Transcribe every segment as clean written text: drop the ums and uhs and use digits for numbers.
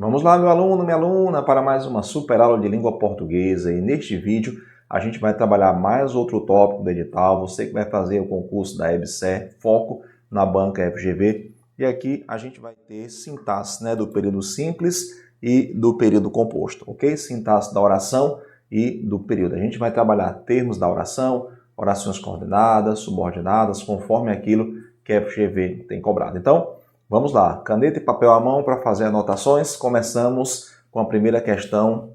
Vamos lá, meu aluno, minha aluna, para mais uma super aula de língua portuguesa. E neste vídeo a gente vai trabalhar mais outro tópico do edital. Você que vai fazer o concurso da EBSER, foco na banca FGV. E aqui a gente vai ter sintaxe, do período simples e do período composto, ok? Sintaxe da oração e do período. A gente vai trabalhar termos da oração, orações coordenadas, subordinadas, conforme aquilo que a FGV tem cobrado. Então, vamos lá, caneta e papel à mão para fazer anotações. Começamos com a primeira questão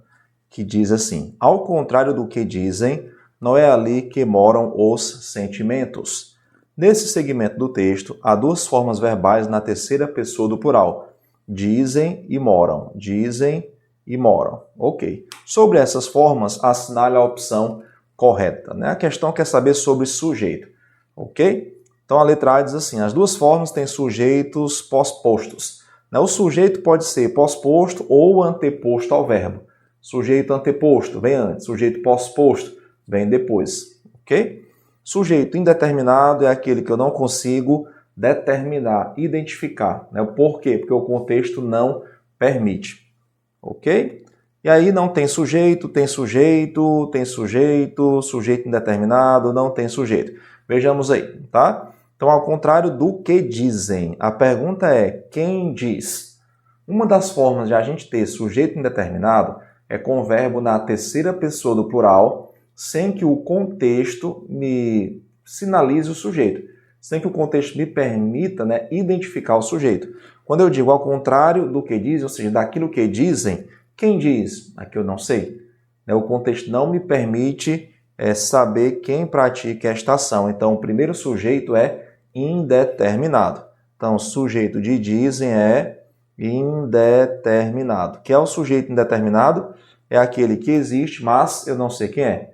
que diz assim: ao contrário do que dizem, não é ali que moram os sentimentos. Nesse segmento do texto, há duas formas verbais na terceira pessoa do plural. Dizem e moram. Dizem e moram. Ok. Sobre essas formas, assinale a opção correta. A questão quer saber sobre sujeito. Ok? Então, a letra A diz assim: as duas formas têm sujeitos pós-postos. O sujeito pode ser pós-posto ou anteposto ao verbo. Sujeito anteposto vem antes, sujeito pós-posto vem depois. Ok? Sujeito indeterminado é aquele que eu não consigo determinar, identificar. Por quê? Porque o contexto não permite. Ok? E aí não tem sujeito, tem sujeito, tem sujeito, sujeito indeterminado, não tem sujeito. Vejamos aí, tá? Então, ao contrário do que dizem, a pergunta é: quem diz? Uma das formas de a gente ter sujeito indeterminado é com o verbo na terceira pessoa do plural, sem que o contexto me sinalize o sujeito, sem que o contexto me permita identificar o sujeito. Quando eu digo ao contrário do que dizem, ou seja, daquilo que dizem, quem diz? Aqui eu não sei. O contexto não me permite saber quem pratica esta ação. Então, o primeiro sujeito é indeterminado. Então, o sujeito de dizem é indeterminado. Que é o sujeito indeterminado? É aquele que existe, mas eu não sei quem é.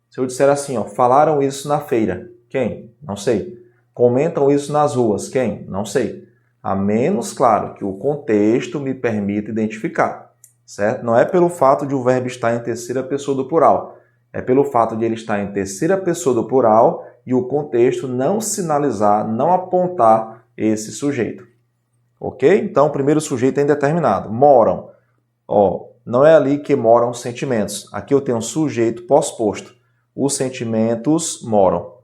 Se eu disser assim, falaram isso na feira. Quem? Não sei. Comentam isso nas ruas. Quem? Não sei. A menos, claro, que o contexto me permita identificar. Certo? Não é pelo fato de o verbo estar em terceira pessoa do plural. É pelo fato de ele estar em terceira pessoa do plural e o contexto não sinalizar, não apontar esse sujeito. Ok? Então, o primeiro sujeito é indeterminado. Moram. Não é ali que moram os sentimentos. Aqui eu tenho um sujeito pós-posto. Os sentimentos moram.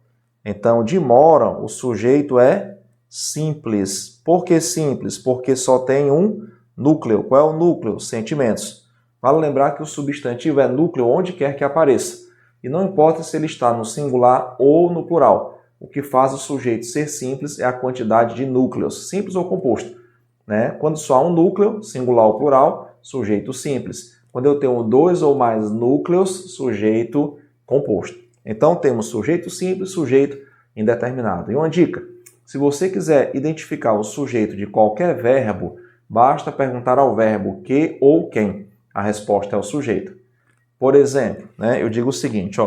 Então, de moram, o sujeito é simples. Por que simples? Porque só tem um núcleo. Qual é o núcleo? Sentimentos. Vale lembrar que o substantivo é núcleo onde quer que apareça. E não importa se ele está no singular ou no plural. O que faz o sujeito ser simples é a quantidade de núcleos, simples ou composto. Quando só há um núcleo, singular ou plural, sujeito simples. Quando eu tenho dois ou mais núcleos, sujeito composto. Então, temos sujeito simples, sujeito indeterminado. E uma dica: se você quiser identificar o sujeito de qualquer verbo, basta perguntar ao verbo que ou quem. A resposta é o sujeito. Por exemplo, eu digo o seguinte: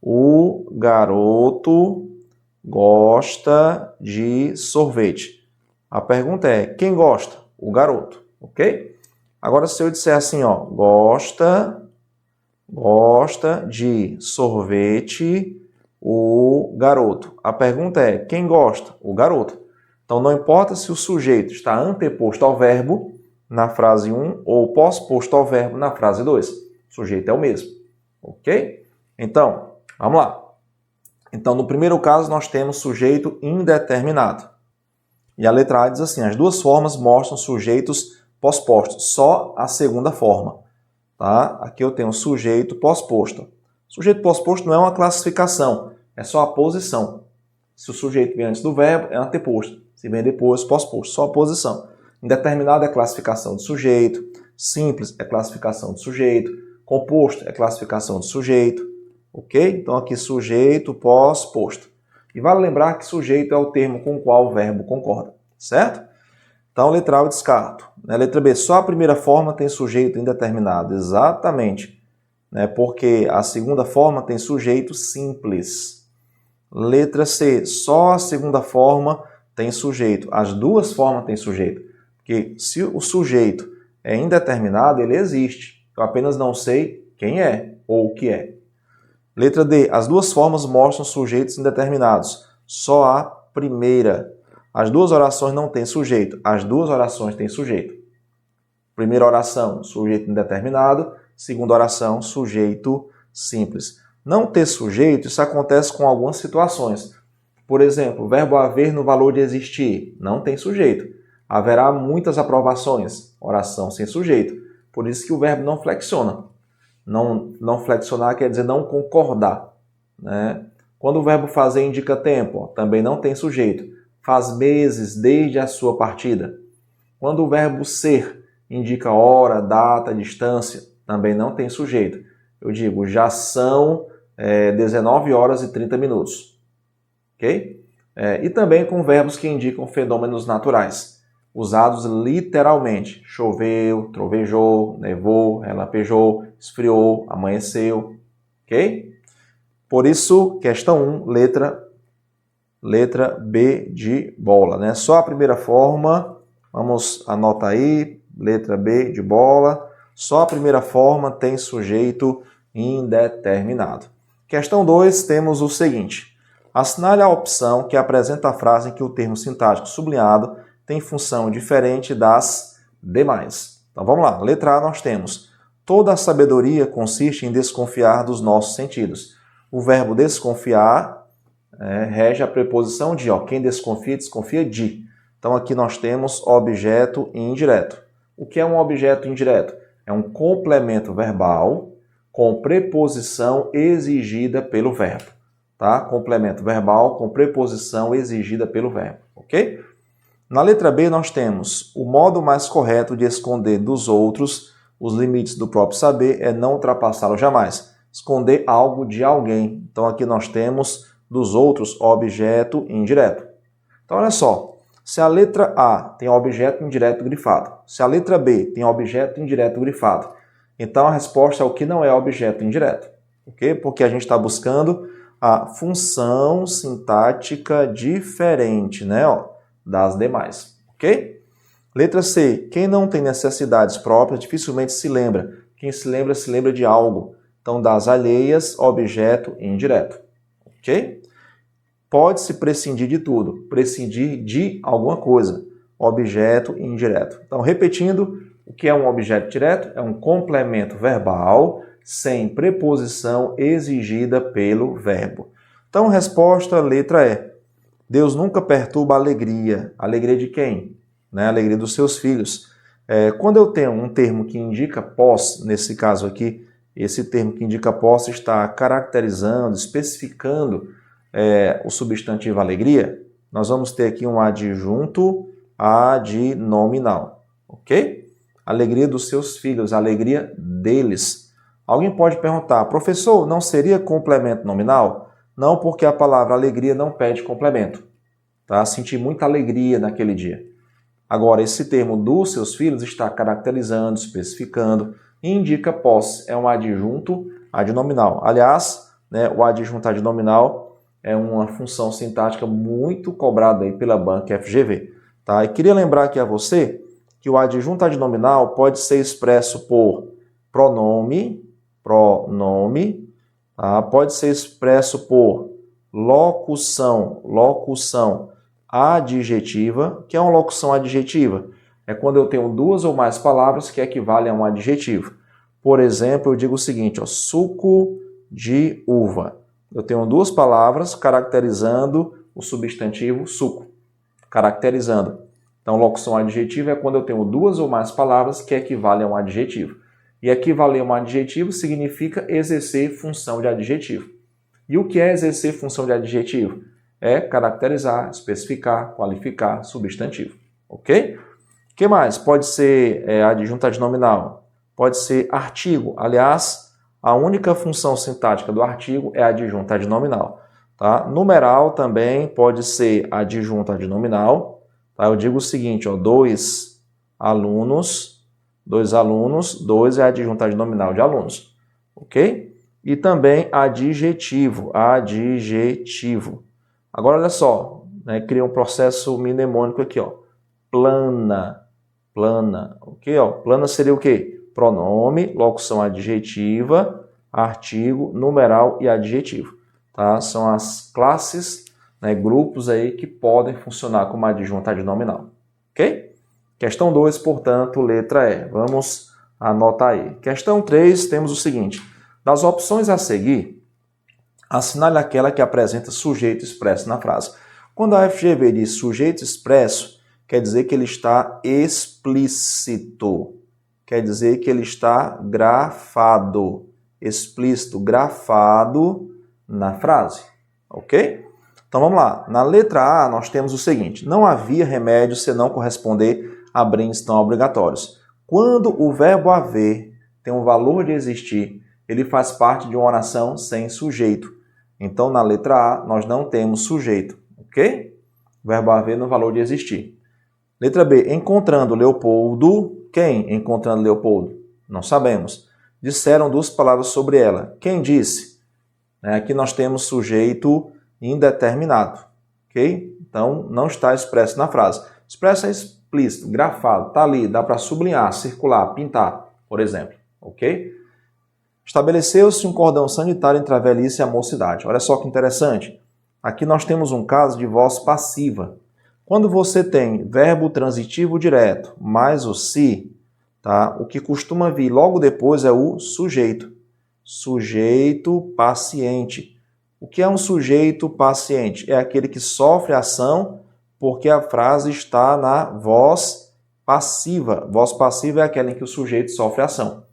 o garoto gosta de sorvete. A pergunta é: quem gosta? O garoto, ok? Agora, se eu disser assim, gosta de sorvete o garoto. A pergunta é: quem gosta? O garoto. Então, não importa se o sujeito está anteposto ao verbo na frase 1 ou pós-posto ao verbo na frase 2. O sujeito é o mesmo, ok? Então, vamos lá. Então, no primeiro caso, nós temos sujeito indeterminado. E a letra A diz assim: as duas formas mostram sujeitos pós-postos, só a segunda forma. Tá? Aqui eu tenho sujeito pós-posto. Sujeito pós-posto não é uma classificação, é só a posição. Se o sujeito vem antes do verbo, é anteposto. Se vem depois, pós-posto, só a posição. Indeterminado é classificação de sujeito, simples é classificação de sujeito, composto é classificação de sujeito, ok? Então aqui sujeito pós-posto. E vale lembrar que sujeito é o termo com o qual o verbo concorda, certo? Então, letra A eu descarto. Letra B, só a primeira forma tem sujeito indeterminado. Exatamente. Porque a segunda forma tem sujeito simples. Letra C, só a segunda forma tem sujeito. As duas formas têm sujeito. Porque se o sujeito é indeterminado, ele existe. Eu apenas não sei quem é ou o que é. Letra D, as duas formas mostram sujeitos indeterminados. Só a primeira. As duas orações não têm sujeito. As duas orações têm sujeito. Primeira oração, sujeito indeterminado. Segunda oração, sujeito simples. Não ter sujeito, isso acontece com algumas situações. Por exemplo, o verbo haver no valor de existir, não tem sujeito. Haverá muitas aprovações, oração sem sujeito. Por isso que o verbo não flexiona. Não flexionar quer dizer não concordar, né? Quando o verbo fazer indica tempo, também não tem sujeito. Faz meses desde a sua partida. Quando o verbo ser indica hora, data, distância, também não tem sujeito. Eu digo, já são 19 horas e 30 minutos. Ok? E também com verbos que indicam fenômenos naturais, usados literalmente. Choveu, trovejou, nevou, relampejou, esfriou, amanheceu. Ok? Por isso, questão 1, letra B de bola, né? Só a primeira forma, vamos anotar aí, letra B de bola. Só a primeira forma tem sujeito indeterminado. Questão 2, temos o seguinte. Assinale a opção que apresenta a frase em que o termo sintático sublinhado tem função diferente das demais. Então vamos lá. Letra A nós temos: toda a sabedoria consiste em desconfiar dos nossos sentidos. O verbo desconfiar rege a preposição de, quem desconfia, desconfia de. Então aqui nós temos objeto indireto. O que é um objeto indireto? É um complemento verbal com preposição exigida pelo verbo. Tá? Complemento verbal com preposição exigida pelo verbo. Ok? Na letra B nós temos: o modo mais correto de esconder dos outros os limites do próprio saber é não ultrapassá-lo jamais. Esconder algo de alguém. Então aqui nós temos dos outros objeto indireto. Então olha só, se a letra A tem objeto indireto grifado, se a letra B tem objeto indireto grifado, então a resposta é o que não é objeto indireto. Ok? Porque a gente está buscando a função sintática diferente, né, das demais. Ok? Letra C. Quem não tem necessidades próprias dificilmente se lembra. Quem se lembra de algo. Então, das alheias, objeto indireto. Ok? Pode-se prescindir de tudo. Prescindir de alguma coisa. Objeto indireto. Então, repetindo, o que é um objeto direto? É um complemento verbal sem preposição exigida pelo verbo. Então, resposta, letra E. Deus nunca perturba a alegria. Alegria de quem? A alegria dos seus filhos. Quando eu tenho um termo que indica posse, nesse caso aqui, esse termo que indica posse está caracterizando, especificando o substantivo alegria, nós vamos ter aqui um adjunto adnominal. Ok? Alegria dos seus filhos, alegria deles. Alguém pode perguntar: professor, não seria complemento nominal? Não, porque a palavra alegria não pede complemento. Tá? Senti muita alegria naquele dia. Agora, esse termo dos seus filhos está caracterizando, especificando, e indica posse. É um adjunto adnominal. Aliás, o adjunto adnominal é uma função sintática muito cobrada aí pela banca FGV. Tá? E queria lembrar aqui a você que o adjunto adnominal pode ser expresso por pronome, tá? Pode ser expresso por locução adjetiva. O que é uma locução adjetiva? É quando eu tenho duas ou mais palavras que equivalem a um adjetivo. Por exemplo, eu digo o seguinte, suco de uva. Eu tenho duas palavras caracterizando o substantivo suco. Caracterizando. Então, locução adjetiva é quando eu tenho duas ou mais palavras que equivalem a um adjetivo. E equivaler a um adjetivo significa exercer função de adjetivo. E o que é exercer função de adjetivo? É caracterizar, especificar, qualificar, substantivo. Ok? O que mais? Pode ser adjunto adnominal. Pode ser artigo. Aliás, a única função sintática do artigo é adjunto adnominal. Tá? Numeral também pode ser adjunto adnominal. Tá? Eu digo o seguinte, dois alunos, dois é adjunto adnominal de alunos. Ok? E também adjetivo. Agora, olha só, cria um processo mnemônico aqui, plana, ok? Plana seria o quê? Pronome, locução adjetiva, artigo, numeral e adjetivo. Tá? São as classes, grupos aí que podem funcionar como adjunto adnominal, ok? Questão 2, portanto, letra E. Vamos anotar aí. Questão 3, temos o seguinte. Das opções a seguir, assinale aquela que apresenta sujeito expresso na frase. Quando a FGV diz sujeito expresso, quer dizer que ele está explícito. Quer dizer que ele está grafado. Explícito, grafado na frase. Ok? Então vamos lá. Na letra A, nós temos o seguinte. Não havia remédio senão corresponder a bens tão obrigatórios. Quando o verbo haver tem um valor de existir, ele faz parte de uma oração sem sujeito. Então, na letra A, nós não temos sujeito. Ok? O verbo haver no valor de existir. Letra B. Encontrando Leopoldo. Quem encontrando Leopoldo? Não sabemos. Disseram 2 palavras sobre ela. Quem disse? Aqui nós temos sujeito indeterminado. Ok? Então, não está expresso na frase. Expresso é explícito, grafado, está ali, dá para sublinhar, circular, pintar, por exemplo. Ok? Estabeleceu-se um cordão sanitário entre a velhice e a mocidade. Olha só que interessante. Aqui nós temos um caso de voz passiva. Quando você tem verbo transitivo direto mais o se, tá? O que costuma vir logo depois é o sujeito. Sujeito paciente. O que é um sujeito paciente? É aquele que sofre ação porque a frase está na voz passiva. Voz passiva é aquela em que o sujeito sofre ação.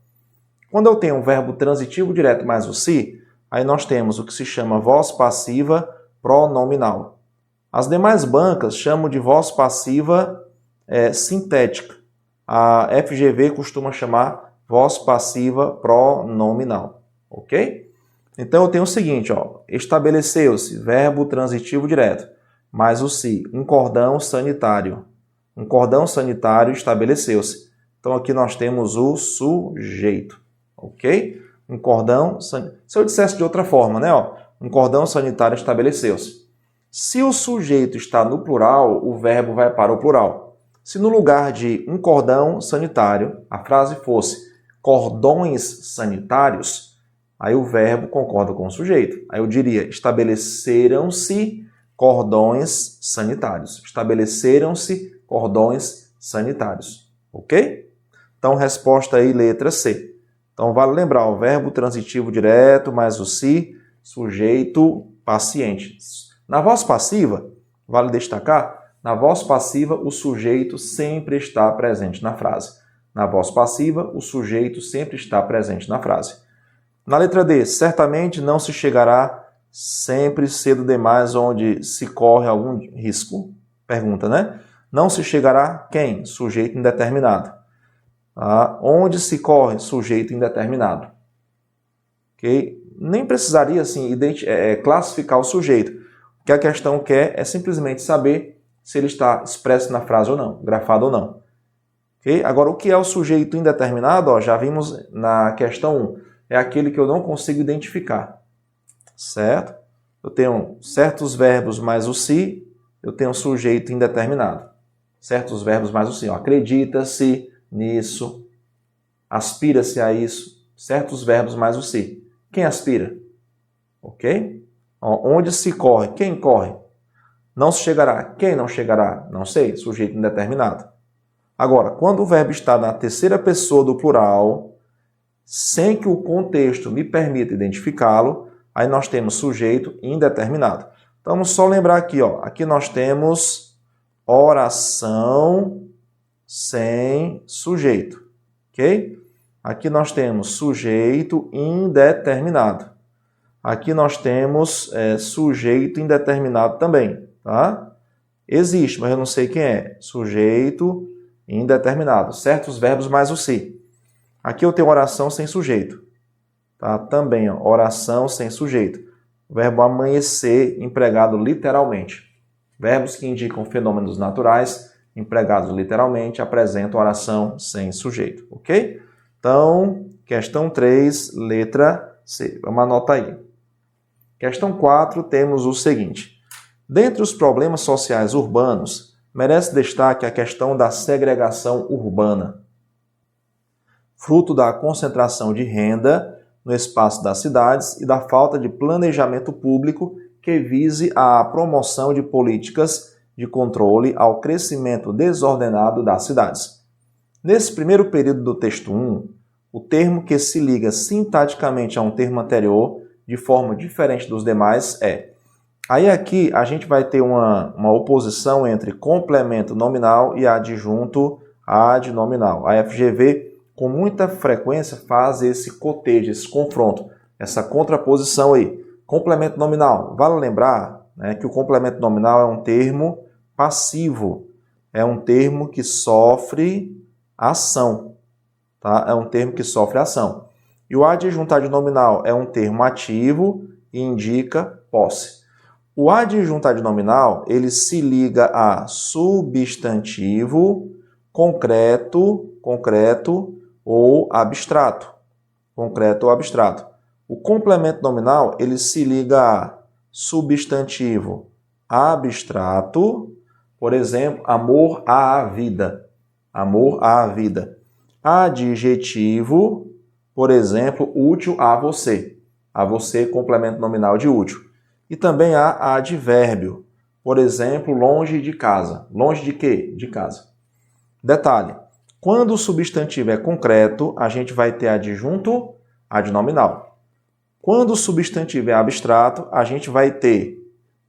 Quando eu tenho um verbo transitivo direto mais o se, aí nós temos o que se chama voz passiva pronominal. As demais bancas chamam de voz passiva sintética. A FGV costuma chamar voz passiva pronominal. Ok? Então eu tenho o seguinte, ó, estabeleceu-se, verbo transitivo direto, mais o se, um cordão sanitário. Um cordão sanitário estabeleceu-se. Então aqui nós temos o sujeito. Ok? Um cordão sanitário. Se eu dissesse de outra forma, né? Ó, um cordão sanitário estabeleceu-se. Se o sujeito está no plural, o verbo vai para o plural. Se no lugar de um cordão sanitário, a frase fosse cordões sanitários, aí o verbo concorda com o sujeito. Aí eu diria, estabeleceram-se cordões sanitários. Estabeleceram-se cordões sanitários. Ok? Então, resposta aí, letra C. Então, vale lembrar, o verbo transitivo direto mais o se, sujeito paciente. Na voz passiva, vale destacar, na voz passiva o sujeito sempre está presente na frase. Na voz passiva, o sujeito sempre está presente na frase. Na letra D, certamente não se chegará sempre cedo demais onde se corre algum risco. Pergunta, né? Não se chegará quem? Sujeito indeterminado. Onde se corre? Sujeito indeterminado. Okay? Nem precisaria assim, classificar o sujeito. O que a questão quer é simplesmente saber se ele está expresso na frase ou não, grafado ou não. Okay? Agora, o que é o sujeito indeterminado? Ó, já vimos na questão 1. É aquele que eu não consigo identificar. Certo? Eu tenho certos verbos mais o se, eu tenho sujeito indeterminado. Certos verbos mais o se. Acredita-se nisso, aspira-se a isso. Certos verbos mais o se. Quem aspira? Ok? Onde se corre? Quem corre? Não se chegará. Quem não chegará? Não sei. Sujeito indeterminado. Agora, quando o verbo está na terceira pessoa do plural, sem que o contexto me permita identificá-lo, aí nós temos sujeito indeterminado. Então, vamos só lembrar aqui, ó. Aqui nós temos oração sem sujeito, ok? Aqui nós temos sujeito indeterminado. Aqui nós temos sujeito indeterminado também, tá? Existe, mas eu não sei quem é. Sujeito indeterminado. Certos verbos mais o se. Aqui eu tenho oração sem sujeito. Tá? Também, ó, oração sem sujeito. Verbo amanhecer, empregado literalmente. Verbos que indicam fenômenos naturais, empregados literalmente, apresentam oração sem sujeito. Ok? Então, questão 3, letra C. Vamos anotar aí. Questão 4, temos o seguinte. Dentre os problemas sociais urbanos, merece destaque a questão da segregação urbana. Fruto da concentração de renda no espaço das cidades e da falta de planejamento público que vise a promoção de políticas de controle ao crescimento desordenado das cidades. Nesse primeiro período do texto 1, o termo que se liga sintaticamente a um termo anterior de forma diferente dos demais é. Aí aqui a gente vai ter uma oposição entre complemento nominal e adjunto adnominal. A FGV com muita frequência faz esse cotejo, esse confronto, essa contraposição aí. Complemento nominal. Vale lembrar, né, que o complemento nominal é um termo passivo. É um termo que sofre ação. Tá? É um termo que sofre ação. E o adjunto adnominal é um termo ativo e indica posse. O adjunto adnominal, ele se liga a substantivo, concreto ou abstrato. Concreto ou abstrato. O complemento nominal, ele se liga a substantivo abstrato, por exemplo, amor à vida. Amor à vida. Adjetivo, por exemplo, útil a você. A você, complemento nominal de útil. E também há advérbio, por exemplo, longe de casa. Longe de quê? De casa. Detalhe, quando o substantivo é concreto, a gente vai ter adjunto adnominal. Quando o substantivo é abstrato, a gente vai ter,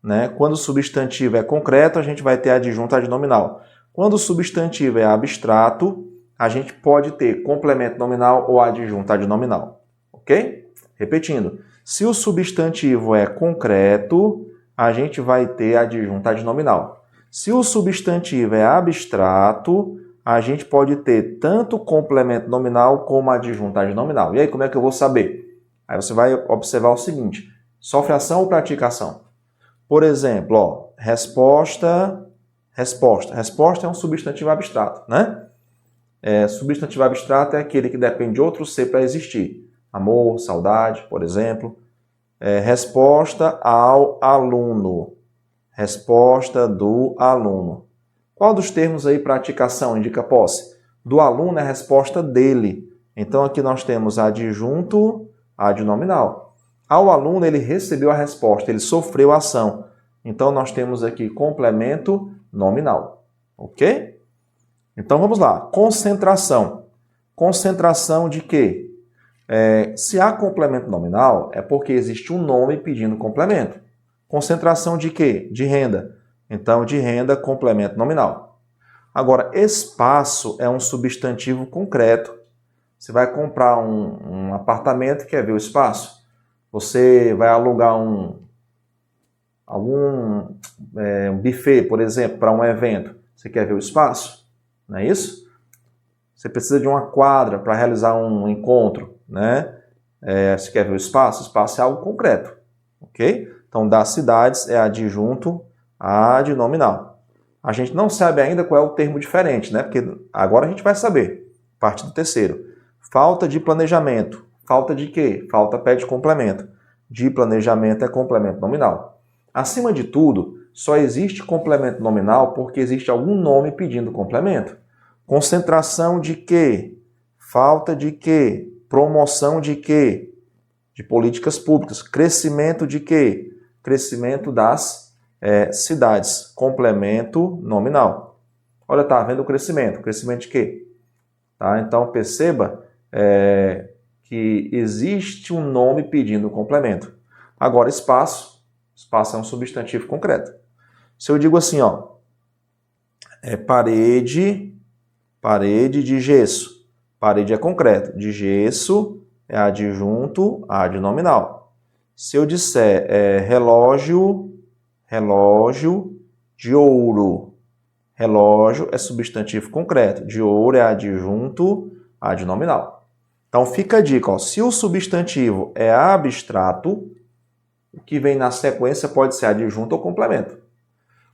né? Quando o substantivo é concreto, a gente vai ter adjunto adnominal. Quando o substantivo é abstrato, a gente pode ter complemento nominal ou adjunto adnominal. Ok? Repetindo, se o substantivo é concreto, a gente vai ter adjunto adnominal. Se o substantivo é abstrato, a gente pode ter tanto complemento nominal como adjunto adnominal. E aí, como é que eu vou saber? Aí você vai observar o seguinte, sofre ação ou pratica ação? Por exemplo, ó, resposta. Resposta é um substantivo abstrato, né? Substantivo abstrato é aquele que depende de outro ser para existir. Amor, saudade, por exemplo. Resposta ao aluno. Resposta do aluno. Qual dos termos aí praticação indica posse? Do aluno é a resposta dele. Então aqui nós temos adjunto adnominal. Ao aluno ele recebeu a resposta, ele sofreu a ação. Então nós temos aqui complemento nominal. Ok? Então vamos lá. Concentração. Concentração de quê? Se há complemento nominal, é porque existe um nome pedindo complemento. Concentração de quê? De renda. Então, de renda, complemento nominal. Agora, espaço é um substantivo concreto. Você vai comprar um apartamento e quer ver o espaço. Você vai alugar um buffet, por exemplo, para um evento. Você quer ver o espaço? Não é isso? Você precisa de uma quadra para realizar um encontro, né? Você quer ver o espaço? O espaço é algo concreto, ok? Então, das cidades é adjunto adnominal. A gente não sabe ainda qual é o termo diferente, né? Porque agora a gente vai saber. Parte do terceiro. Falta de planejamento. Falta de quê? Falta pede complemento. De planejamento é complemento nominal. Acima de tudo, só existe complemento nominal porque existe algum nome pedindo complemento. Concentração de quê? Falta de quê? Promoção de quê? De políticas públicas. Crescimento de quê? Crescimento das cidades. Complemento nominal. Olha, tá vendo o crescimento? Crescimento de quê? Tá? Então, perceba que existe um nome pedindo complemento. Agora, espaço. Espaço é um substantivo concreto. Se eu digo assim, ó, parede de gesso. Parede é concreto. De gesso é adjunto adnominal. Se eu disser relógio de ouro. Relógio é substantivo concreto. De ouro é adjunto adnominal. Então fica a dica, ó, se o substantivo é abstrato, o que vem na sequência pode ser adjunto ou complemento.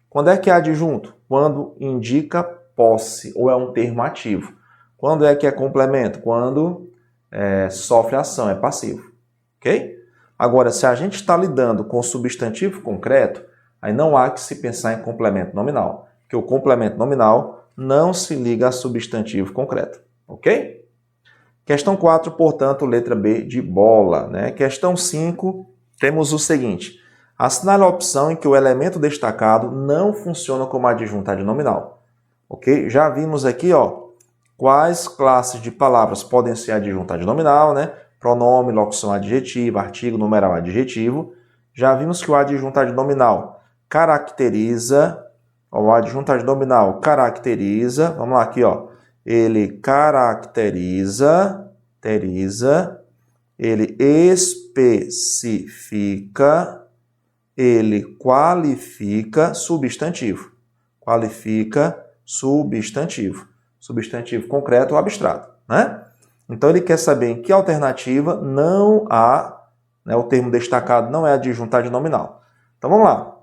Quando é que é adjunto? Quando indica posse ou é um termo ativo. Quando é que é complemento? Quando sofre ação, é passivo. Ok? Agora, se a gente está lidando com substantivo concreto, aí não há que se pensar em complemento nominal, porque o complemento nominal não se liga a substantivo concreto. Ok? Questão 4, portanto, letra B de bola. Né? Questão 5, temos o seguinte. Assinale a opção em que o elemento destacado não funciona como adjunto adnominal. Ok? Já vimos aqui, ó, quais classes de palavras podem ser adjunto adnominal, né? Pronome, locução adjetiva, artigo, numeral adjetivo. Já vimos que o adjunto adnominal caracteriza, ó, o adjunto adnominal caracteriza, vamos lá aqui, ó, ele caracteriza, ele especifica, ele qualifica substantivo. Qualifica substantivo. Substantivo concreto ou abstrato, né? Então ele quer saber em que alternativa não há, né, o termo destacado não é adjunto adnominal. Então vamos lá.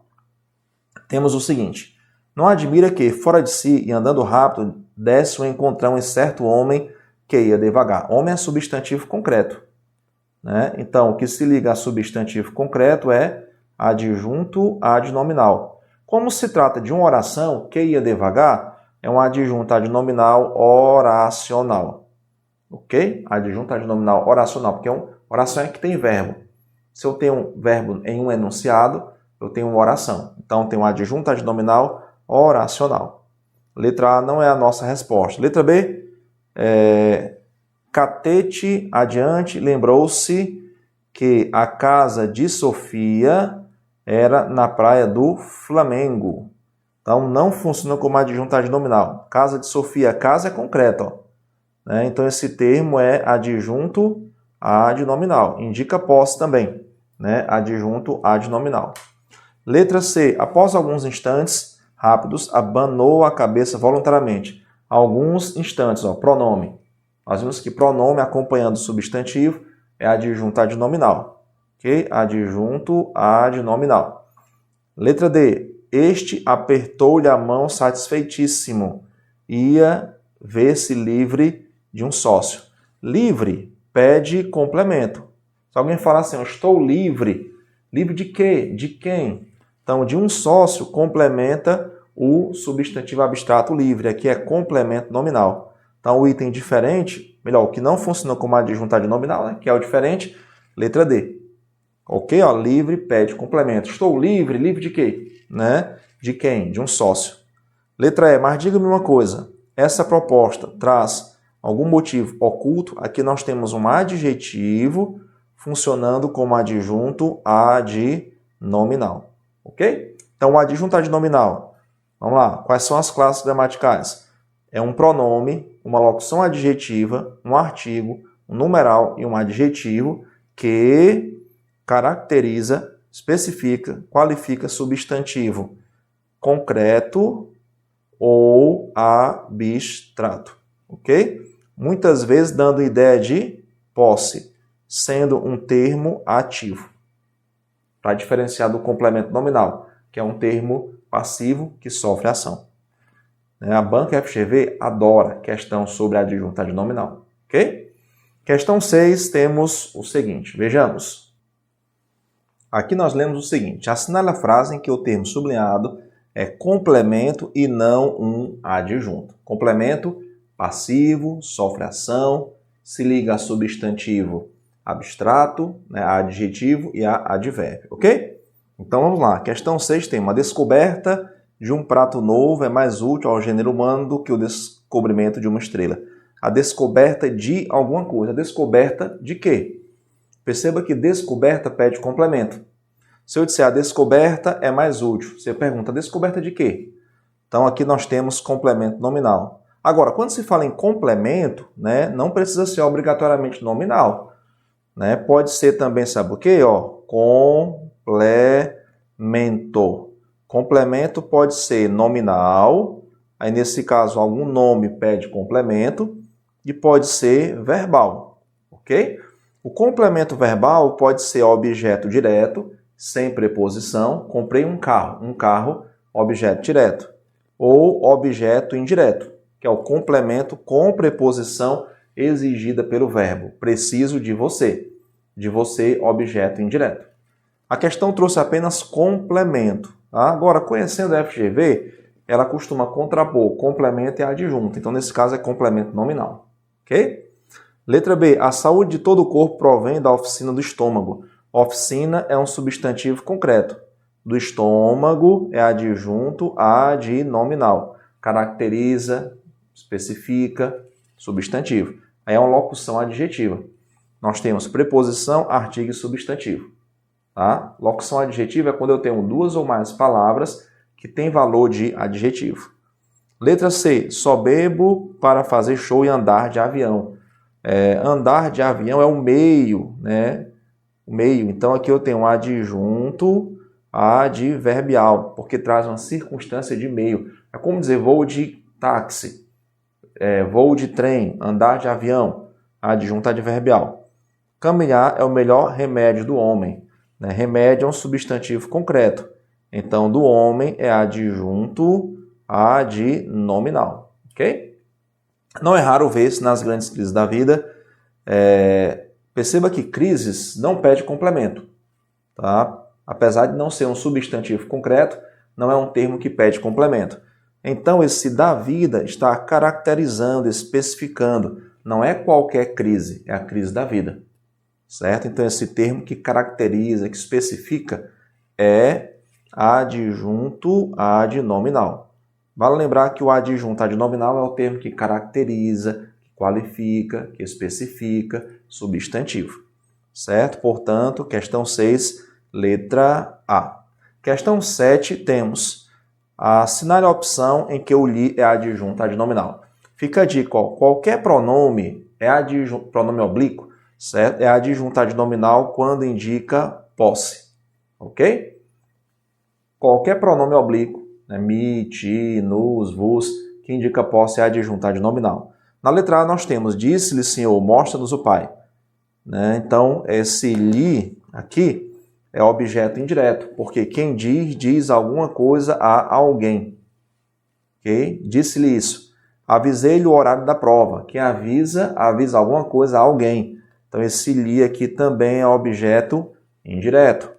Temos o seguinte: não admira que, fora de si e andando rápido, desse o encontrão em certo homem que ia devagar. Homem é substantivo concreto, né? Então, o que se liga a substantivo concreto é adjunto adnominal. Como se trata de uma oração, que ia devagar, é um adjunto adnominal oracional. Ok? Adjunto adnominal oracional, porque oração é que tem verbo. Se eu tenho um verbo em um enunciado, eu tenho uma oração. Então, tem um adjunto adnominal oracional. Letra A não é a nossa resposta. Letra B, Catete, adiante, lembrou-se que a casa de Sofia era na praia do Flamengo. Então, não funciona como adjunto adnominal. Casa de Sofia, casa é concreta, ó, né? Então, esse termo é adjunto adnominal. Indica posse também, né? Adjunto adnominal. Letra C. Após alguns instantes rápidos, abanou a cabeça voluntariamente. Alguns instantes, ó, pronome. Nós vimos que pronome acompanhando o substantivo é adjunto adnominal. Ok? Adjunto adnominal. Letra D. Este apertou-lhe a mão satisfeitíssimo. Ia ver-se livre de um sócio. Livre pede complemento. Se alguém falar assim, eu estou livre. Livre de quê? De quem? Então, de um sócio complementa o substantivo abstrato livre. Aqui é complemento nominal. Então, o item diferente, melhor, o que não funciona como adjunto adnominal, né, que é o diferente, letra D. Ok? Ó, livre pede complemento. Estou livre. Livre de quê? Né? De quem? De um sócio. Letra E. Mas diga-me uma coisa. Essa proposta traz algum motivo oculto? Aqui nós temos um adjetivo funcionando como adjunto adnominal. Ok? Então, o adjunto adnominal. Vamos lá. Quais são as classes gramaticais? É um pronome, uma locução adjetiva, um artigo, um numeral e um adjetivo que caracteriza, especifica, qualifica substantivo concreto ou abstrato. Ok? Muitas vezes dando ideia de posse, sendo um termo ativo, para diferenciar do complemento nominal, que é um termo passivo que sofre ação. A banca FGV adora questão sobre adjunto adnominal. Ok? Questão 6, temos o seguinte. Vejamos. Aqui nós lemos o seguinte. Assinale a frase em que o termo sublinhado é complemento e não um adjunto. Complemento passivo, sofre ação, se liga a substantivo abstrato, né, a adjetivo e a advérbio. Ok? Então vamos lá. Questão 6 tem uma descoberta de um prato novo é mais útil ao gênero humano do que o descobrimento de uma estrela. A descoberta de alguma coisa. A descoberta de quê? Perceba que descoberta pede complemento. Se eu disser a descoberta é mais útil, você pergunta, a descoberta de quê? Então aqui nós temos complemento nominal. Agora, quando se fala em complemento, né, não precisa ser obrigatoriamente nominal. Né? Pode ser também, sabe o quê? Ó, complemento. Complemento pode ser nominal, aí nesse caso algum nome pede complemento, e pode ser verbal, ok? O complemento verbal pode ser objeto direto, sem preposição, comprei um carro, objeto direto, ou objeto indireto, que é o complemento com preposição exigida pelo verbo, preciso de você, objeto indireto. A questão trouxe apenas complemento. Agora, conhecendo a FGV, ela costuma contrapor complemento e adjunto. Então, nesse caso, é complemento nominal. Ok? Letra B. A saúde de todo o corpo provém da oficina do estômago. Oficina é um substantivo concreto. do estômago é adjunto ad nominal. Caracteriza, especifica, substantivo. Aí é uma locução adjetiva. Nós temos preposição, artigo e substantivo. Tá? Locução adjetiva é quando eu tenho duas ou mais palavras que têm valor de adjetivo. Letra C. Só bebo para fazer show e andar de avião. Andar de avião é o meio, né? O meio. Então aqui eu tenho um adjunto adverbial, porque traz uma circunstância de meio. É como dizer voo de táxi, voo de trem, andar de avião, adjunto adverbial. Caminhar é o melhor remédio do homem. Né? Remédio é um substantivo concreto. Então, do homem é adjunto adnominal. Ok? Não é raro ver-se nas grandes crises da vida. Perceba que crises não pede complemento. Tá? Apesar de não ser um substantivo concreto, não é um termo que pede complemento. Então, esse da vida está caracterizando, especificando. Não é qualquer crise, é a crise da vida. Certo? Então, esse termo que caracteriza, que especifica, é adjunto adnominal. Vale lembrar que o adjunto adnominal é o termo que caracteriza, que qualifica, que especifica, substantivo. Certo? Portanto, questão 6, letra A. Questão 7, temos assinale a opção em que o li é adjunto adnominal. Fica a dica, qualquer pronome é adjunto, pronome oblíquo, certo? É adjunto adnominal quando indica posse. Ok? Qualquer pronome oblíquo, né, me, ti, nos, vos, que indica posse é adjunto adnominal. Na letra A nós temos disse-lhe, Senhor, mostra-nos o Pai. Né? Então, esse lhe aqui é objeto indireto, porque quem diz alguma coisa a alguém. Ok? Disse-lhe isso. Avisei-lhe o horário da prova. Quem avisa alguma coisa a alguém. Então, esse lhe aqui também é objeto indireto.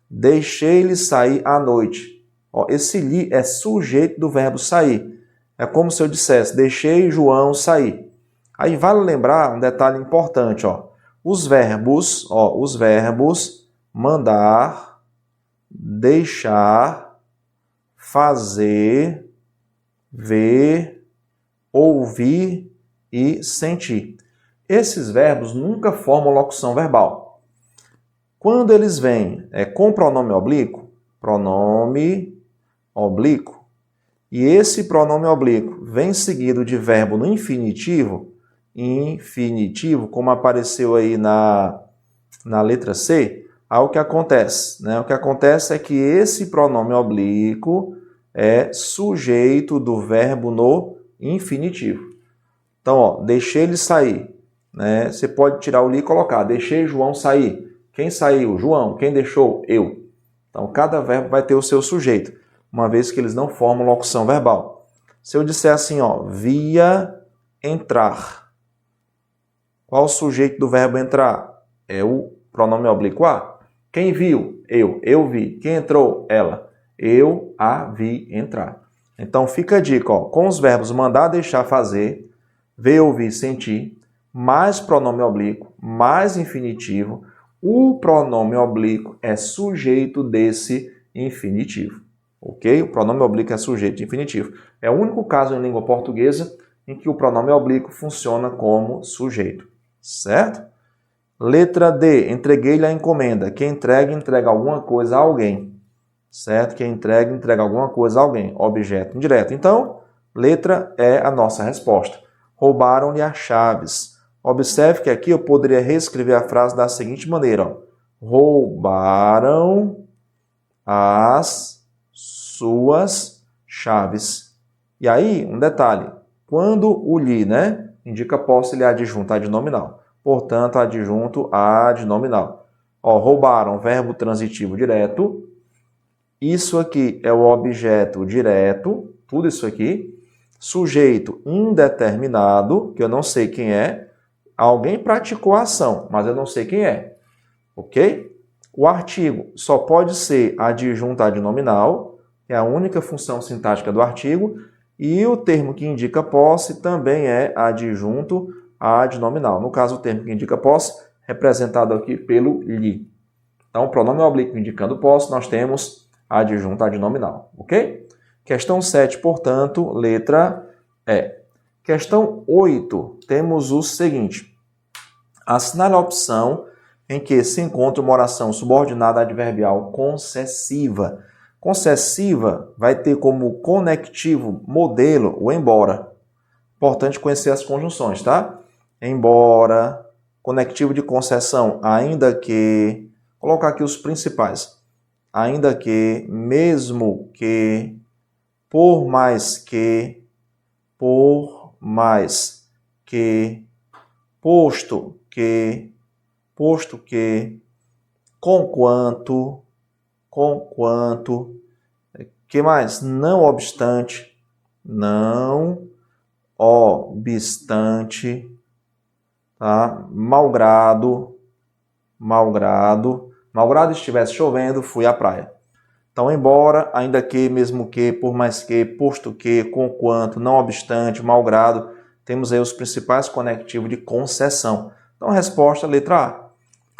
Deixei-lhe sair à noite. Esse lhe é sujeito do verbo sair. É como se eu dissesse, deixei João sair. Aí vale lembrar um detalhe importante. Os verbos mandar, deixar, fazer, ver, ouvir e sentir. Esses verbos nunca formam locução verbal. Quando eles vêm com pronome oblíquo, e esse pronome oblíquo vem seguido de verbo no infinitivo, como apareceu aí na letra C, aí o que acontece? Né? O que acontece é que esse pronome oblíquo é sujeito do verbo no infinitivo. Então, deixei ele sair. Né? Você pode tirar o li e colocar, deixei João sair. Quem saiu? João. Quem deixou? Eu. Então, cada verbo vai ter o seu sujeito, uma vez que eles não formam locução verbal. Se eu disser assim, via entrar. Qual o sujeito do verbo entrar? É o pronome oblíquo a. Quem viu? Eu. Eu vi. Quem entrou? Ela. Eu a vi entrar. Então, fica a dica, com os verbos mandar, deixar, fazer, ver, ouvir, sentir, mais pronome oblíquo, mais infinitivo, o pronome oblíquo é sujeito desse infinitivo. Ok? O pronome oblíquo é sujeito de infinitivo. É o único caso em língua portuguesa em que o pronome oblíquo funciona como sujeito. Certo? Letra D. Entreguei-lhe a encomenda. Quem entrega alguma coisa a alguém. Certo? Quem entrega alguma coisa a alguém. Objeto indireto. Então, letra E a nossa resposta. Roubaram-lhe as chaves. Observe que aqui eu poderia reescrever a frase da seguinte maneira. Roubaram as suas chaves. E aí, um detalhe. Quando o lhe, indica posse, ele é adjunto adnominal. Portanto, adjunto adnominal. Roubaram, verbo transitivo direto. Isso aqui é o objeto direto. Tudo isso aqui. Sujeito indeterminado, que eu não sei quem é. Alguém praticou a ação, mas eu não sei quem é. Ok? O artigo só pode ser adjunto adnominal, que é a única função sintática do artigo, e o termo que indica posse também é adjunto adnominal. No caso, o termo que indica posse, representado aqui pelo lhe. Então, o pronome oblíquo indicando posse, nós temos adjunta adnominal, ok? Questão 7, portanto, letra E. Questão 8, temos o seguinte. Assinale a opção em que se encontra uma oração subordinada adverbial concessiva. Concessiva vai ter como conectivo modelo o embora. Importante conhecer as conjunções, tá? Embora, conectivo de concessão, ainda que, vou colocar aqui os principais. Ainda que, mesmo que, por mais que, posto que, conquanto, que mais? Não obstante, tá? Malgrado estivesse chovendo, fui à praia. Então, embora, ainda que, mesmo que, por mais que, posto que, conquanto, não obstante, malgrado, temos aí os principais conectivos de concessão. Então, a resposta, letra A.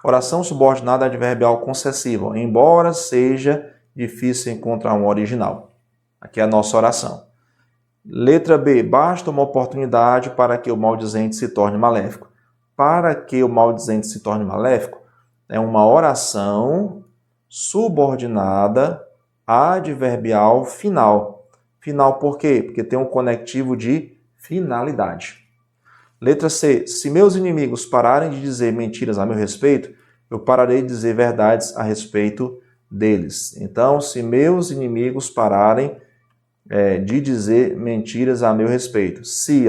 Oração subordinada adverbial concessiva, embora seja difícil encontrar um original. Aqui é a nossa oração. Letra B. Basta uma oportunidade para que o maldizente se torne maléfico. Para que o maldizente se torne maléfico, é uma oração subordinada adverbial final. Final por quê? Porque tem um conectivo de finalidade. Letra C. Se meus inimigos pararem de dizer mentiras a meu respeito, eu pararei de dizer verdades a respeito deles. Então, se meus inimigos pararem de dizer mentiras a meu respeito. Se,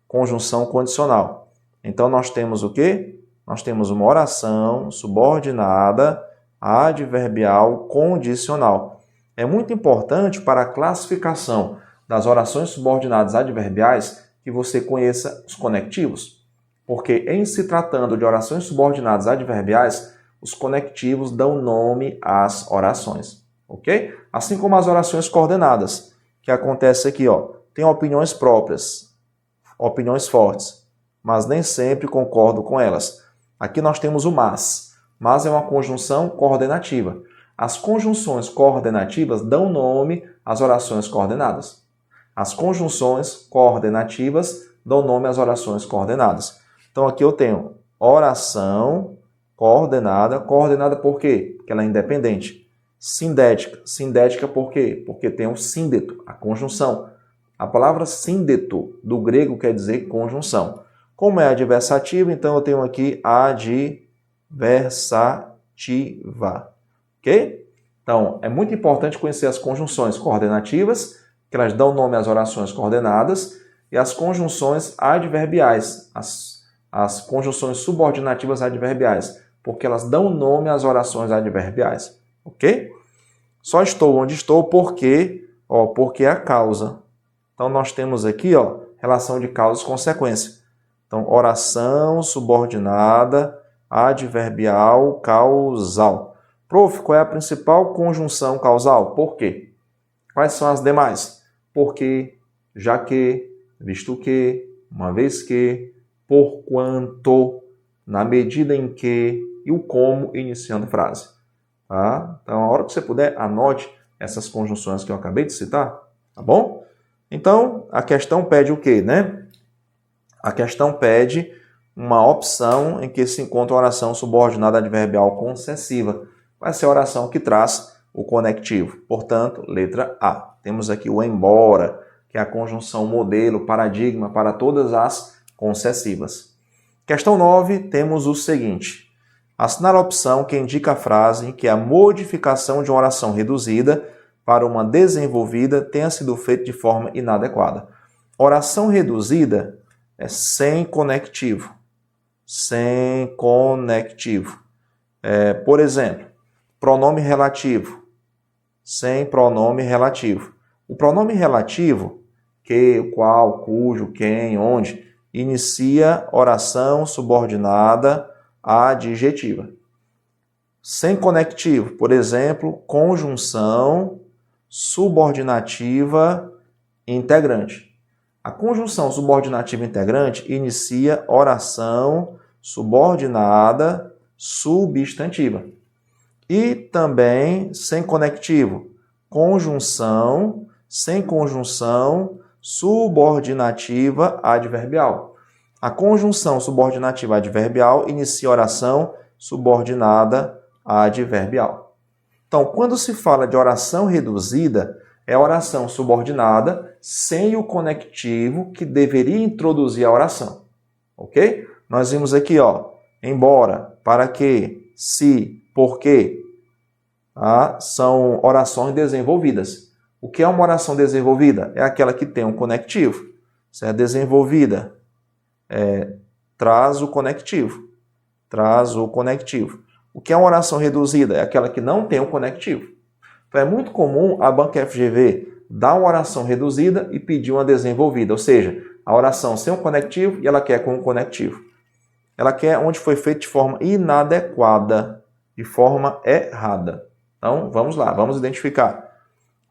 conjunção condicional. Então, nós temos o quê? Nós temos uma oração subordinada adverbial condicional. É muito importante para a classificação das orações subordinadas adverbiais que você conheça os conectivos. Porque em se tratando de orações subordinadas adverbiais, os conectivos dão nome às orações, ok? Assim como as orações coordenadas, que acontece aqui, tem opiniões próprias, opiniões fortes, mas nem sempre concordo com elas. Aqui nós temos o mas. Mas é uma conjunção coordenativa. As conjunções coordenativas dão nome às orações coordenadas. As conjunções coordenativas dão nome às orações coordenadas. Então, aqui eu tenho oração coordenada. Coordenada por quê? Porque ela é independente. Sindética. Sindética por quê? Porque tem o síndeto, a conjunção. A palavra síndeto, do grego, quer dizer conjunção. Como é adversativa, então eu tenho aqui adversativa. Ok? Então, é muito importante conhecer as conjunções coordenativas, que elas dão nome às orações coordenadas, e as conjunções adverbiais, as conjunções subordinativas adverbiais, porque elas dão nome às orações adverbiais. Ok? Só estou onde estou porque é a causa. Então, nós temos aqui relação de causa e consequência. Então, oração subordinada adverbial causal. Prof, qual é a principal conjunção causal? Por quê? Quais são as demais? Porque, já que, visto que, uma vez que, porquanto, na medida em que e o como iniciando frase. Tá? Então, a hora que você puder, anote essas conjunções que eu acabei de citar, tá bom? Então, a questão pede o quê, né? A questão pede uma opção em que se encontra a oração subordinada adverbial concessiva. Vai ser a oração que traz o conectivo. Portanto, letra A. Temos aqui o embora, que é a conjunção modelo, paradigma para todas as concessivas. Questão 9, temos o seguinte. Assinar a opção que indica a frase em que a modificação de uma oração reduzida para uma desenvolvida tenha sido feita de forma inadequada. Oração reduzida é sem conectivo. Sem conectivo. Por exemplo, pronome relativo. Sem pronome relativo. O pronome relativo, que, qual, cujo, quem, onde, inicia oração subordinada adjetiva. Sem conectivo, por exemplo, conjunção subordinativa integrante. A conjunção subordinativa integrante inicia oração subordinada substantiva. E também sem conectivo, conjunção, sem conjunção, subordinativa adverbial. A conjunção subordinativa adverbial inicia a oração subordinada adverbial. Então, quando se fala de oração reduzida, é a oração subordinada sem o conectivo que deveria introduzir a oração. Ok? Nós vimos aqui, embora, para que, se, porque, são orações desenvolvidas. O que é uma oração desenvolvida? É aquela que tem um conectivo. Se é desenvolvida, traz o conectivo. Traz o conectivo. O que é uma oração reduzida? É aquela que não tem um conectivo. Então é muito comum a banca FGV dar uma oração reduzida e pedir uma desenvolvida. Ou seja, a oração sem um conectivo e ela quer com um conectivo. Ela quer onde foi feito de forma inadequada, de forma errada. Então, vamos lá, vamos identificar.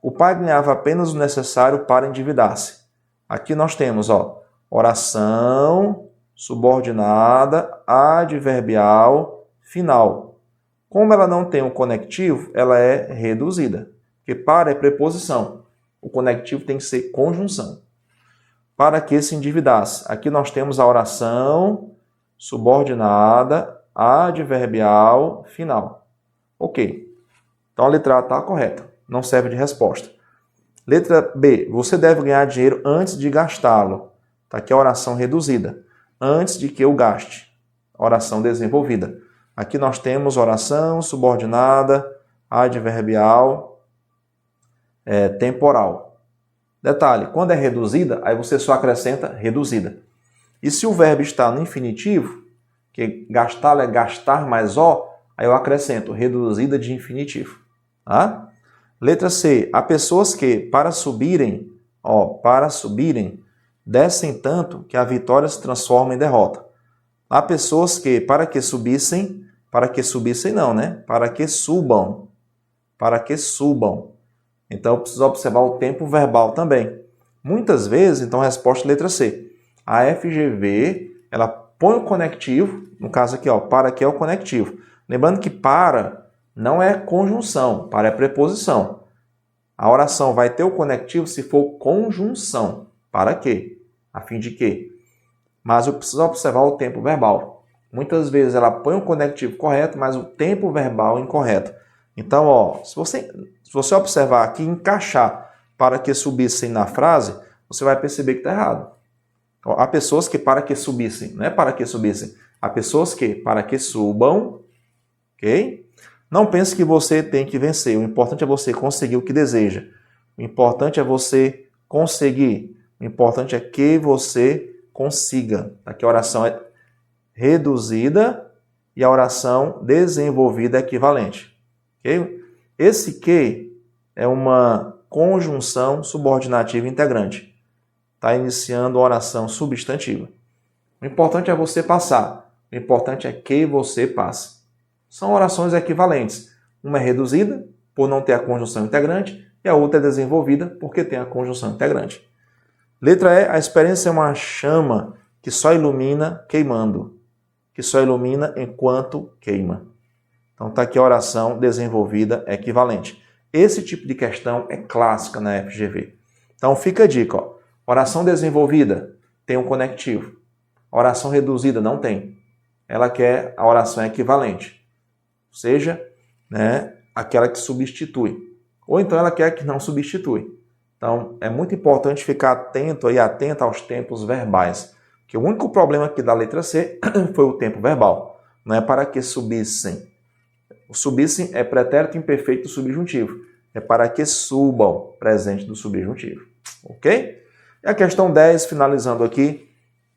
O pai ganhava apenas o necessário para endividar-se. Aqui nós temos, oração subordinada adverbial final. Como ela não tem um conectivo, ela é reduzida. Porque para é preposição. O conectivo tem que ser conjunção. Para que se endividasse. Aqui nós temos a oração subordinada adverbial final. Ok. Então a letra A está correta. Não serve de resposta. Letra B. Você deve ganhar dinheiro antes de gastá-lo. Está aqui a oração reduzida. Antes de que eu gaste. Oração desenvolvida. Aqui nós temos oração subordinada adverbial temporal. Detalhe, quando é reduzida, aí você só acrescenta reduzida. E se o verbo está no infinitivo, que gastá-lo é gastar mais o, aí eu acrescento reduzida de infinitivo. Tá? Letra C. Há pessoas que, para subirem, descem tanto que a vitória se transforma em derrota. Há pessoas que, para que subam. Então, eu preciso observar o tempo verbal também. Muitas vezes, então, a resposta é letra C. A FGV, ela põe o conectivo, no caso aqui, para que é o conectivo. Lembrando que para não é conjunção, para é preposição. A oração vai ter o conectivo se for conjunção. Para quê? A fim de quê? Mas eu preciso observar o tempo verbal. Muitas vezes ela põe o conectivo correto, mas o tempo verbal é incorreto. Então, se você observar aqui, encaixar para que subissem na frase, você vai perceber que está errado. Há pessoas que para que subissem, não é para que subissem. Há pessoas que para que subam, ok? Não pense que você tem que vencer. O importante é você conseguir o que deseja. O importante é você conseguir. O importante é que você consiga. Aqui a oração é reduzida e a oração desenvolvida é equivalente. Okay? Esse que é uma conjunção subordinativa integrante. Está iniciando a oração substantiva. O importante é você passar. O importante é que você passe. São orações equivalentes. Uma é reduzida, por não ter a conjunção integrante, e a outra é desenvolvida, porque tem a conjunção integrante. Letra E. A experiência é uma chama que só ilumina queimando. Que só ilumina enquanto queima. Então está aqui a oração desenvolvida equivalente. Esse tipo de questão é clássica na FGV. Então fica a dica. Oração desenvolvida tem um conectivo. Oração reduzida não tem. Ela quer a oração equivalente. Ou seja, aquela que substitui. Ou então ela quer que não substitui. Então é muito importante ficar atento aos tempos verbais. Porque o único problema aqui da letra C foi o tempo verbal. Não é para que subissem. O subissem é pretérito imperfeito do subjuntivo. É para que subam, presente do subjuntivo. Ok? E a questão 10, finalizando aqui,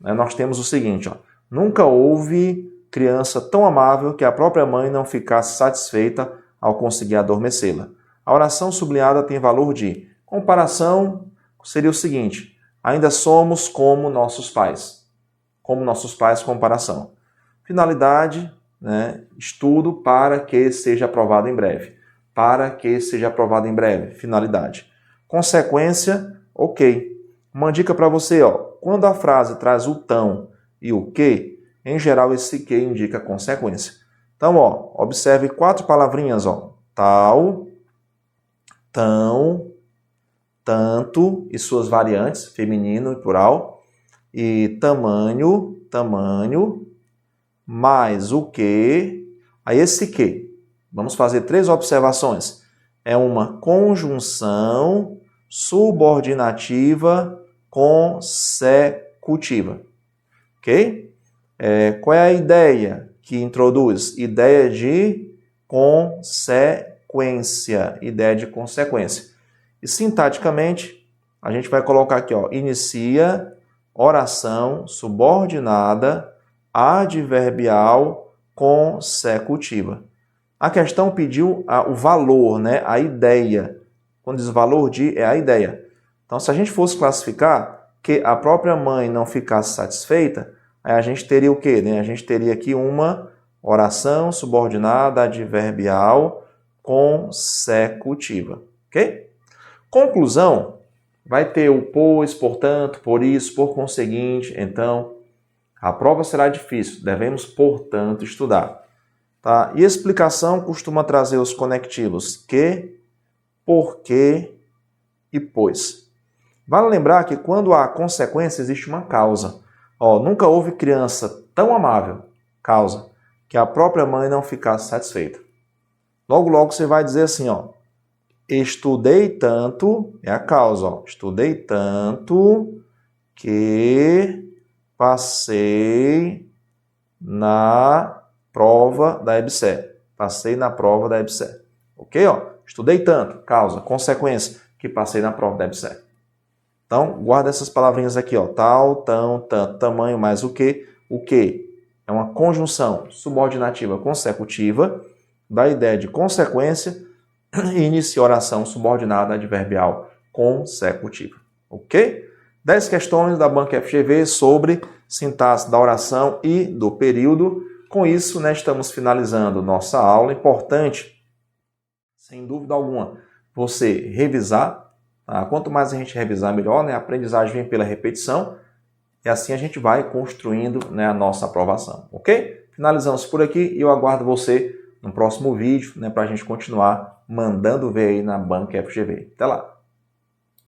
nós temos o seguinte. Nunca houve criança tão amável que a própria mãe não ficasse satisfeita ao conseguir adormecê-la. A oração sublinhada tem valor de comparação, seria o seguinte. Ainda somos como nossos pais. Como nossos pais, comparação. Finalidade, estudo para que seja aprovado em breve. Para que seja aprovado em breve. Finalidade. Consequência, ok. Uma dica para você, quando a frase traz o tão e o que, em geral esse que indica consequência. Então, observe 4 palavrinhas, tal, tão, tanto e suas variantes, feminino e plural, e tamanho, tamanho, mais o que, aí esse que, vamos fazer 3 observações, é uma conjunção subordinativa consecutiva, ok? Qual é a ideia que introduz? Ideia de consequência, ideia de consequência. E sintaticamente, a gente vai colocar aqui, ó, inicia oração subordinada adverbial consecutiva. A questão pediu o valor, né? A ideia. Quando diz valor de, é a ideia. Então, se a gente fosse classificar que a própria mãe não ficasse satisfeita, aí a gente teria o quê? Né? A gente teria aqui uma oração subordinada adverbial consecutiva. Ok? Conclusão, vai ter o pois, portanto, por isso, por conseguinte. Então, a prova será difícil. Devemos, portanto, estudar. Tá? E explicação costuma trazer os conectivos que, porque e pois. Vale lembrar que quando há consequência, existe uma causa. Nunca houve criança tão amável, causa, que a própria mãe não ficasse satisfeita. Logo, logo você vai dizer assim, estudei tanto, é a causa, estudei tanto que passei na prova da EBSER. Passei na prova da EBSER. Ok? Estudei tanto, causa, consequência, que passei na prova da EBSER. Então, guarda essas palavrinhas aqui, tal, tão, tanto, tamanho, mais o que. O que é uma conjunção subordinativa consecutiva da ideia de consequência e inicia oração subordinada adverbial consecutiva. Ok? 10 questões da banca FGV sobre sintaxe da oração e do período. Com isso, estamos finalizando nossa aula. Importante, sem dúvida alguma, você revisar. Quanto mais a gente revisar, melhor. A aprendizagem vem pela repetição. E assim a gente vai construindo a nossa aprovação. Ok? Finalizamos por aqui e eu aguardo você no próximo vídeo para a gente continuar mandando ver aí na banca FGV. Até lá!